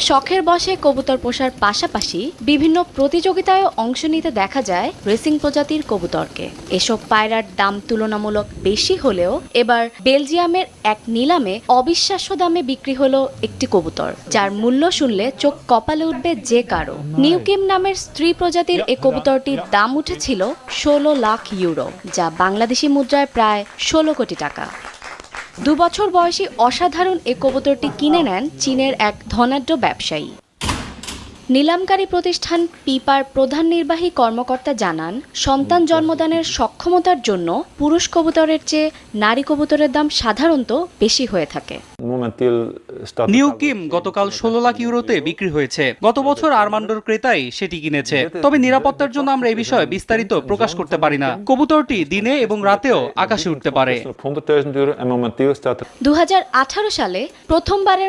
শখের বশে কবুতর পোষার পাশাপাশি বিভিন্ন প্রতিযোগিতায় অংশ নিতে দেখা যায় রেসিং প্রজাতির কবুতরকে। এসব পায়রার দাম তুলনামূলক বেশি হলেও এবার বেলজিয়ামের এক নিলামে অবিশ্বাস্য দামে বিক্রি হলো একটি কবুতর, যার মূল্য শুনলে চোখ কপালে উঠবে যে কারো। নিউকিম নামের স্ত্রী প্রজাতির এই কবুতরটির দাম উঠেছিল 16 লাখ ইউরো, যা বাংলাদেশি মুদ্রায় প্রায় 16 কোটি টাকা। 2 বছর বয়সী অসাধারণ এ কবুতরটি কিনে নেন চীনের এক ধনাঢ্য ব্যবসায়ী। নিলামকারী প্রতিষ্ঠান পিপার প্রধান নির্বাহী কর্মকর্তা জানান, সন্তান জন্মদানের সক্ষমতার জন্য পুরুষ কবুতরের চেয়ে নারী কবুতরের দাম সাধারণত বেশি হয়ে থাকে। নিউকিম গতকাল 16 লাখ ইউরোতে বিক্রি হয়েছে। গত বছর আরমান্ডোর ক্রেতাই সেটি কিনেছে। তবে নিরাপত্তার জন্য আমরা এই বিষয়ে বিস্তারিত প্রকাশ করতে পারি না। কবুতরটি দিনে এবং রাতেও আকাশে উঠতে পারে। 2018 সালে প্রথমবারের